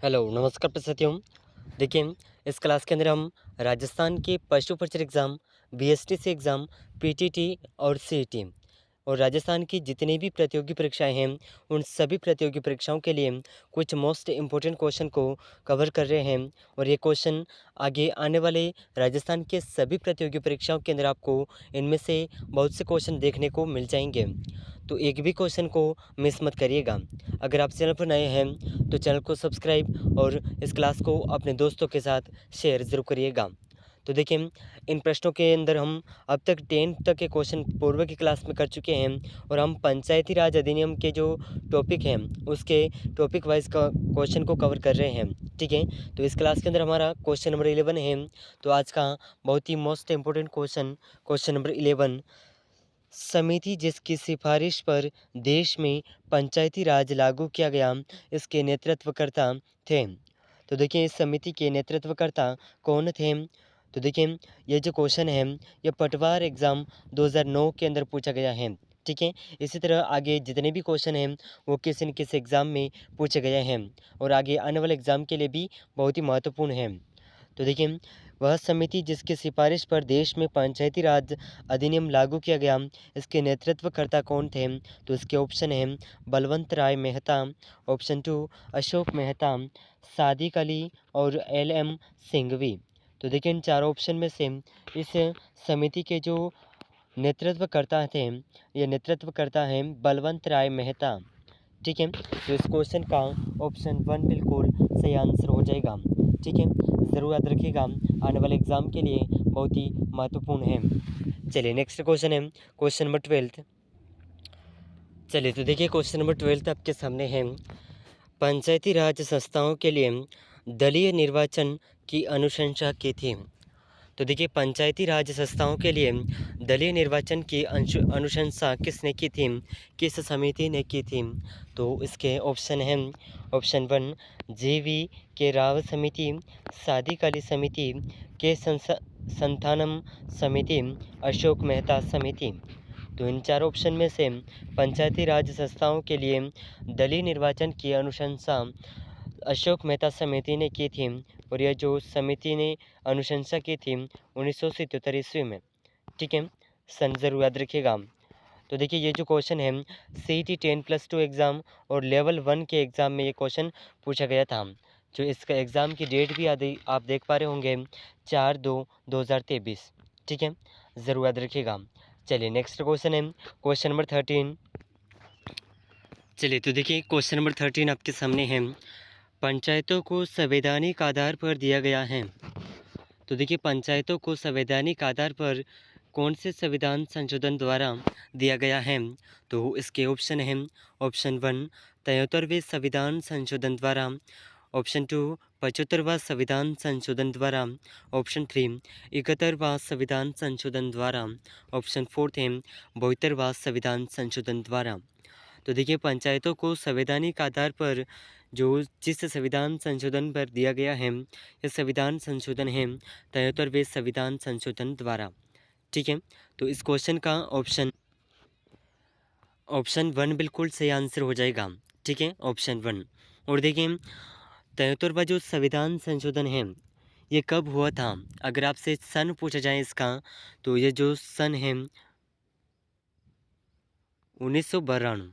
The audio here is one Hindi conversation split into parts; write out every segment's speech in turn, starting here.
हेलो, नमस्कार साथियों। देखिए, इस क्लास के अंदर हम राजस्थान के पशु परिचर एग्ज़ाम, बीएसटीसी एग्ज़ाम, पीटीटी और सीईटी और राजस्थान की जितनी भी प्रतियोगी परीक्षाएं हैं, उन सभी प्रतियोगी परीक्षाओं के लिए कुछ मोस्ट इम्पोर्टेंट क्वेश्चन को कवर कर रहे हैं। और ये क्वेश्चन आगे आने वाले राजस्थान के सभी प्रतियोगी परीक्षाओं के अंदर आपको इनमें से बहुत से क्वेश्चन देखने को मिल जाएंगे। तो एक भी क्वेश्चन को मिस मत करिएगा। अगर आप चैनल पर नए हैं तो चैनल को सब्सक्राइब और इस क्लास को अपने दोस्तों के साथ शेयर ज़रूर करिएगा। तो देखिए, इन प्रश्नों के अंदर हम अब तक 10th तक के क्वेश्चन पूर्व की क्लास में कर चुके हैं और हम पंचायती राज अधिनियम के जो टॉपिक हैं उसके टॉपिक वाइज का क्वेश्चन को कवर कर रहे हैं। ठीक है, तो इस क्लास के अंदर हमारा क्वेश्चन नंबर 11 है। तो आज का बहुत ही मोस्ट इम्पोर्टेंट क्वेश्चन नंबर 11, समिति जिसकी सिफारिश पर देश में पंचायती राज लागू किया गया, इसके नेतृत्वकर्ता थे। तो देखिए, इस समिति के नेतृत्वकर्ता कौन थे? तो देखिए, ये जो क्वेश्चन है ये पटवार एग्ज़ाम 2009 के अंदर पूछा गया है। ठीक है, इसी तरह आगे जितने भी क्वेश्चन हैं वो किसी न किसी एग्ज़ाम में पूछे गए हैं और आगे आने वाले एग्ज़ाम के लिए भी बहुत ही महत्वपूर्ण है। तो देखिए, वह समिति जिसकी सिफारिश पर देश में पंचायती राज अधिनियम लागू किया गया, इसके नेतृत्वकर्ता कौन थे? तो इसके ऑप्शन हैं बलवंत राय मेहता, ऑप्शन 2 अशोक मेहता, सादिक अली और एल.एम. सिंघवी। तो देखिए, इन चारों ऑप्शन में से इस समिति के जो नेतृत्वकर्ता थे, ये नेतृत्वकर्ता हैं बलवंत राय मेहता। ठीक है, तो इस क्वेश्चन का ऑप्शन 1 बिल्कुल सही आंसर हो जाएगा। ठीक है, ज़रूर याद रखिएगा, आने वाले एग्ज़ाम के लिए बहुत ही महत्वपूर्ण है। चलिए नेक्स्ट क्वेश्चन है क्वेश्चन नंबर 12। चलिए तो देखिए, क्वेश्चन नंबर 12 आपके सामने है। पंचायती राज संस्थाओं के लिए दलीय निर्वाचन की अनुशंसा की थी। तो देखिए, पंचायती राज संस्थाओं के लिए दलीय निर्वाचन की अनुशंसा किसने की थी, किस समिति ने की थी? तो इसके ऑप्शन हैं ऑप्शन 1 जी.वी. के राव समिति, सादिक अली समिति, के संथानम समिति, अशोक मेहता समिति। तो इन चार ऑप्शन में से पंचायती राज संस्थाओं के लिए दलीय निर्वाचन की अनुशंसा अशोक मेहता समिति ने की थी और यह जो समिति ने अनुशंसा की थी 1977 ईस्वी में। ठीक है, सन ज़रूर याद रखिएगा। तो देखिए, ये जो क्वेश्चन है सीईटी 10+2 एग्ज़ाम और लेवल 1 के एग्ज़ाम में ये क्वेश्चन पूछा गया था। जो इसका एग्ज़ाम की डेट भी आप देख पा रहे होंगे 4/2/2023। ठीक है, ज़रूर याद रखिएगा। चलिए नेक्स्ट क्वेश्चन है क्वेश्चन नंबर 13। चलिए तो देखिए, क्वेश्चन नंबर 13 आपके सामने है। पंचायतों को संवैधानिक आधार पर दिया गया है। तो देखिए, पंचायतों को संवैधानिक आधार पर कौन से संविधान संशोधन द्वारा दिया गया है? तो इसके ऑप्शन हैं ऑप्शन 1 73वें संविधान संशोधन द्वारा, ऑप्शन 2 75वां संविधान संशोधन द्वारा, ऑप्शन 3 71वां संविधान संशोधन द्वारा, ऑप्शन 4 है 72वां संविधान संशोधन द्वारा। तो देखिए, पंचायतों को संवैधानिक आधार पर जिस संविधान संशोधन पर दिया गया है, यह संविधान संशोधन है 73वें संविधान संशोधन द्वारा। ठीक है, तो इस क्वेश्चन का ऑप्शन 1 बिल्कुल सही आंसर हो जाएगा। ठीक है, ऑप्शन 1। और देखिए, 73वां जो संविधान संशोधन है ये कब हुआ था? अगर आपसे सन पूछा जाए इसका, तो ये जो सन है 1992।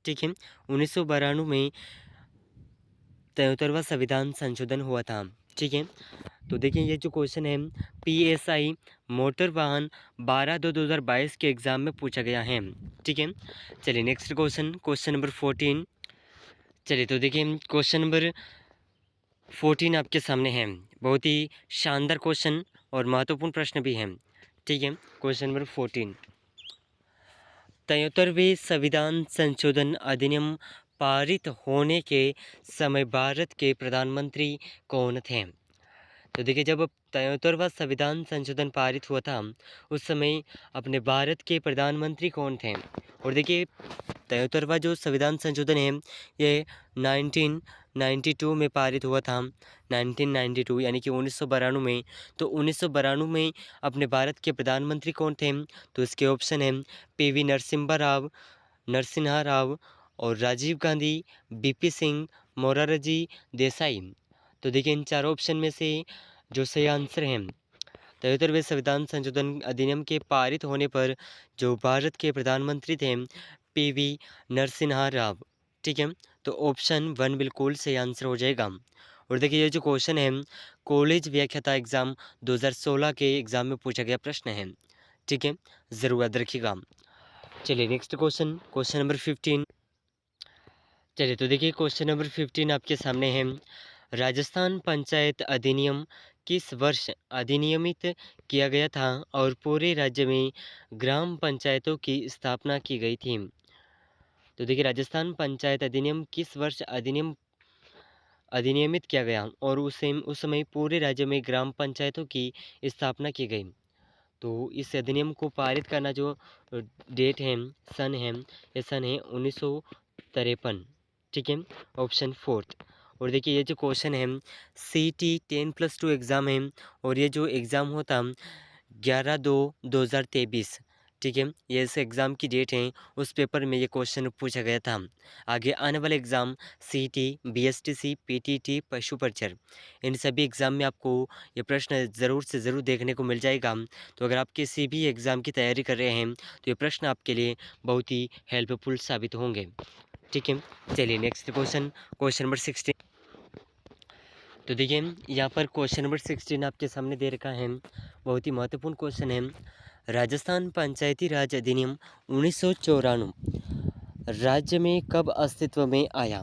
ठीक है, 1992 में 73वां संविधान संशोधन हुआ था। ठीक है, तो देखिए, ये जो क्वेश्चन है पीएसआई मोटर वाहन 12/2/2022 के एग्ज़ाम में पूछा गया है। ठीक है, चलिए नेक्स्ट क्वेश्चन नंबर 14। चलिए तो देखिए, क्वेश्चन नंबर 14 आपके सामने है। बहुत ही शानदार क्वेश्चन और महत्वपूर्ण प्रश्न भी है। ठीक है, क्वेश्चन नंबर 14, 73वें संविधान संशोधन अधिनियम पारित होने के समय भारत के प्रधानमंत्री कौन थे? तो देखिए, जब 73वां संविधान संशोधन पारित हुआ था उस समय अपने भारत के प्रधानमंत्री कौन थे? और देखिए, 73वां जो संविधान संशोधन है ये 1992 में पारित हुआ था। 1992 यानी कि 1992 में। तो 1992 में अपने भारत के प्रधानमंत्री कौन थे? तो इसके ऑप्शन हैं पीवी नरसिम्हा राव, और राजीव गांधी, बीपी सिंह, मोरारजी देसाई। तो देखिए इन चारों ऑप्शन में से जो सही आंसर है 73वें संविधान संशोधन अधिनियम के पारित होने पर जो भारत के प्रधानमंत्री थे पीवी नरसिम्हा राव। ठीक है, तो ऑप्शन 1 बिल्कुल सही आंसर हो जाएगा। और देखिए ये जो क्वेश्चन है कॉलेज व्याख्याता एग्ज़ाम 2016 के एग्ज़ाम में पूछा गया प्रश्न है। ठीक है, ज़रूर याद रखिएगा। चलिए नेक्स्ट क्वेश्चन, क्वेश्चन नंबर 15। चलिए तो देखिए क्वेश्चन नंबर 15 आपके सामने है। राजस्थान पंचायत अधिनियम किस वर्ष अधिनियमित किया गया था और पूरे राज्य में ग्राम पंचायतों की स्थापना की गई थी? तो देखिए राजस्थान पंचायत अधिनियम किस वर्ष अधिनियमित किया गया और उस समय पूरे राज्य में ग्राम पंचायतों की स्थापना की गई। तो इस अधिनियम को पारित करना जो डेट है, सन है, ये सन है 1953। ठीक है, ऑप्शन 4। और देखिए ये जो क्वेश्चन है CT 10+2 एग्ज़ाम है और ये जो एग्ज़ाम होता 11/2/2023। ठीक है, ये इस एग्ज़ाम की डेट है, उस पेपर में ये क्वेश्चन पूछा गया था। आगे आने वाले एग्ज़ाम CT, BSTC, PTT, पशु परिचर, इन सभी एग्ज़ाम में आपको ये प्रश्न ज़रूर से ज़रूर देखने को मिल जाएगा। तो अगर आप किसी भी एग्ज़ाम की तैयारी कर रहे हैं तो ये प्रश्न आपके लिए बहुत ही हेल्पफुल साबित होंगे। ठीक है, चलिए नेक्स्ट क्वेश्चन, क्वेश्चन नंबर 16। तो देखिए यहाँ पर क्वेश्चन नंबर 16 आपके सामने दे रखा है, बहुत ही महत्वपूर्ण क्वेश्चन है। राजस्थान पंचायती राज अधिनियम 1994 राज्य में कब अस्तित्व में आया?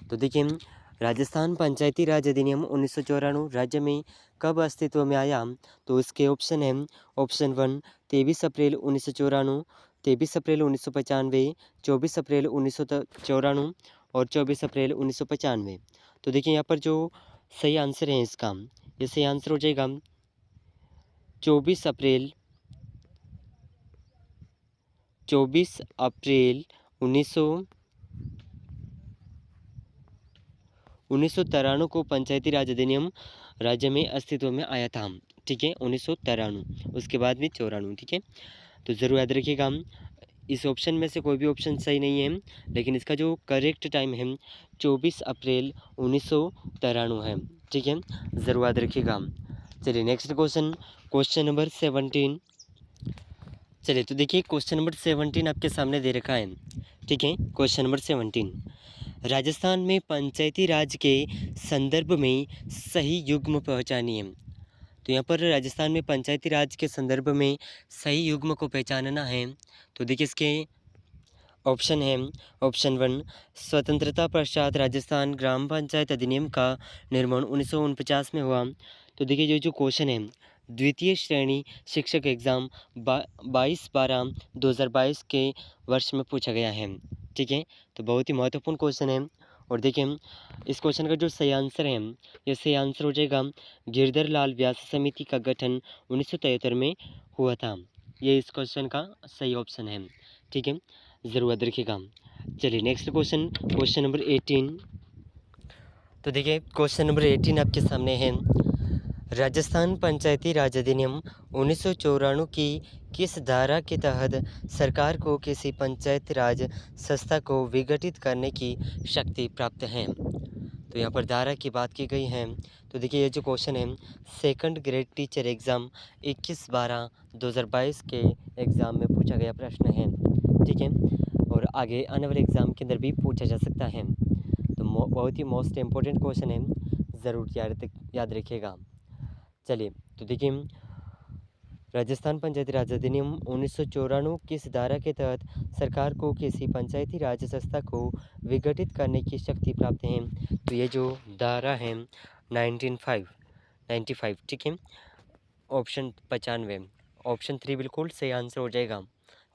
तो देखिए राजस्थान पंचायती राज अधिनियम 1994 राज्य में कब अस्तित्व में आया? तो इसके ऑप्शन है, ऑप्शन 1 23 अप्रैल 1994, 23 अप्रैल 1995, 24 अप्रैल 1994 और 24 अप्रैल 1995। तो देखिए यहाँ पर जो सही आंसर है इसका, ये सही आंसर हो जाएगा 24 अप्रैल 1993 को पंचायती राज अधिनियम राज्य में अस्तित्व में आया था। ठीक है, 1993, उसके बाद में 94। ठीक है, तो ज़रूर याद रखिएगा। इस ऑप्शन में से कोई भी ऑप्शन सही नहीं है, लेकिन इसका जो करेक्ट टाइम है 24 अप्रैल 1993 है। ठीक है, ज़रूर याद रखिएगा। चलिए नेक्स्ट क्वेश्चन, क्वेश्चन नंबर 17। चलिए तो देखिए क्वेश्चन नंबर 17 आपके सामने दे रखा है। ठीक है, क्वेश्चन नंबर 17, राजस्थान में पंचायती राज के संदर्भ में सही युग्म पहचानिए। तो यहाँ पर राजस्थान में पंचायती राज के संदर्भ में सही युग्म को पहचानना है। तो देखिए इसके ऑप्शन है, ऑप्शन 1 स्वतंत्रता पश्चात राजस्थान ग्राम पंचायत अधिनियम का निर्माण 1949 में हुआ। तो देखिए ये जो क्वेश्चन है द्वितीय श्रेणी शिक्षक एग्ज़ाम 22/12/2022 के वर्ष में पूछा गया है। ठीक है, तो बहुत ही महत्वपूर्ण क्वेश्चन है। और देखिए इस क्वेश्चन का जो सही आंसर है, ये सही आंसर हो जाएगा गिरधर लाल व्यास समिति का गठन 1973 में हुआ था। ये इस क्वेश्चन का सही ऑप्शन है। ठीक है, ज़रूर याद रखिएगा। चलिए नेक्स्ट क्वेश्चन, क्वेश्चन नंबर 18। तो देखिए क्वेश्चन नंबर 18 आपके सामने है। राजस्थान पंचायती राज अधिनियम 1994 की किस धारा के तहत सरकार को किसी पंचायत राज संस्था को विघटित करने की शक्ति प्राप्त है? तो यहाँ पर धारा की बात की गई है। तो देखिए ये जो क्वेश्चन है सेकंड ग्रेड टीचर एग्ज़ाम 21/12/2022 के एग्ज़ाम में पूछा गया प्रश्न है। ठीक है, और आगे आने वाले एग्ज़ाम के अंदर भी पूछा जा सकता है। तो बहुत ही मोस्ट इम्पोर्टेंट क्वेश्चन है, ज़रूर याद रखिएगा। चलिए तो देखिए राजस्थान पंचायती राज अधिनियम 1994 किस धारा के तहत सरकार को किसी पंचायती राज संस्था को विघटित करने की शक्ति प्राप्त है? तो ये जो धारा है 95। ठीक है, ऑप्शन 95, ऑप्शन 3 बिल्कुल सही आंसर हो जाएगा।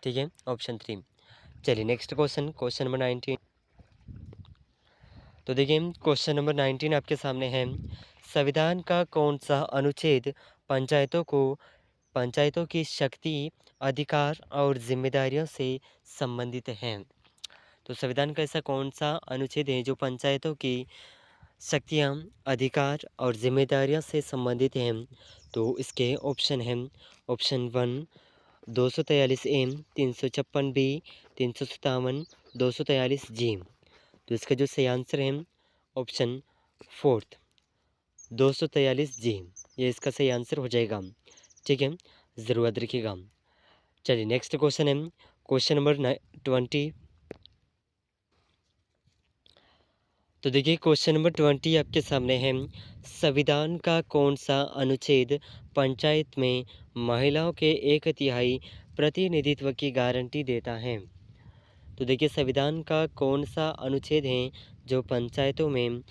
ठीक है, ऑप्शन 3। चलिए नेक्स्ट क्वेश्चन, क्वेश्चन नंबर 19। तो देखिए क्वेश्चन नंबर 19 आपके सामने है। संविधान का कौन सा अनुच्छेद पंचायतों की शक्ति, अधिकार और जिम्मेदारियों से संबंधित है? तो संविधान का ऐसा कौन सा अनुच्छेद है जो पंचायतों की शक्तियाँ, अधिकार और जिम्मेदारियों से संबंधित हैं? तो इसके ऑप्शन हैं, ऑप्शन 1 243A, 356B, 357, 243 जी। तो इसका जो सही आंसर है ऑप्शन फोर्थ 243 जी, ये इसका सही आंसर हो जाएगा। ठीक है, ज़रूर याद रखिएगा। चलिए नेक्स्ट क्वेश्चन है क्वेश्चन नंबर 20। तो देखिए क्वेश्चन नंबर 20 आपके सामने है। संविधान का कौन सा अनुच्छेद पंचायत में महिलाओं के 1/3 प्रतिनिधित्व की गारंटी देता है? तो देखिए संविधान का कौन सा अनुच्छेद है जो पंचायतों में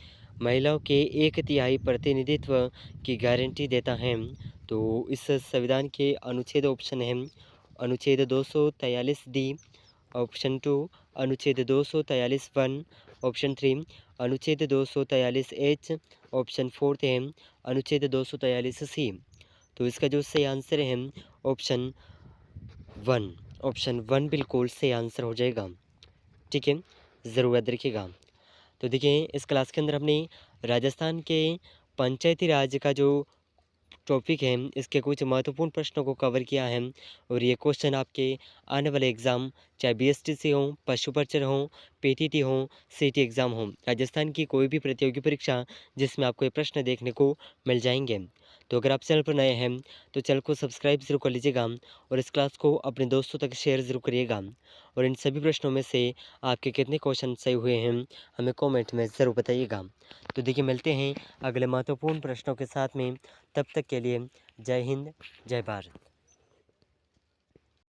महिलाओं के 1/3 प्रतिनिधित्व की गारंटी देता है? तो इस संविधान के अनुच्छेद ऑप्शन है अनुच्छेद 243 डी, ऑप्शन 2 अनुच्छेद 243 वन, ऑप्शन 3 अनुच्छेद 243 एच, ऑप्शन 4 है अनुच्छेद 243 सी। तो इसका जो सही आंसर है ऑप्शन 1, ऑप्शन 1 बिल्कुल सही आंसर हो जाएगा। ठीक है, ज़रूर याद रखिएगा। तो देखिए इस क्लास के अंदर हमने राजस्थान के पंचायती राज का जो टॉपिक है इसके कुछ महत्वपूर्ण प्रश्नों को कवर किया है। और ये क्वेश्चन आपके आने वाले एग्ज़ाम चाहे बीएसटीसी हो, पशु पर्चर हो, पीटीटी हो, सीटी एग्ज़ाम हो, राजस्थान की कोई भी प्रतियोगी परीक्षा जिसमें आपको ये प्रश्न देखने को मिल जाएंगे। तो अगर आप चैनल पर नए हैं तो चैनल को सब्सक्राइब ज़रूर कर लीजिएगा और इस क्लास को अपने दोस्तों तक शेयर ज़रूर करिएगा। और इन सभी प्रश्नों में से आपके कितने क्वेश्चन सही हुए हैं हमें कमेंट में ज़रूर बताइएगा। तो देखिए मिलते हैं अगले महत्वपूर्ण प्रश्नों के साथ में, तब तक के लिए जय हिंद, जय भारत।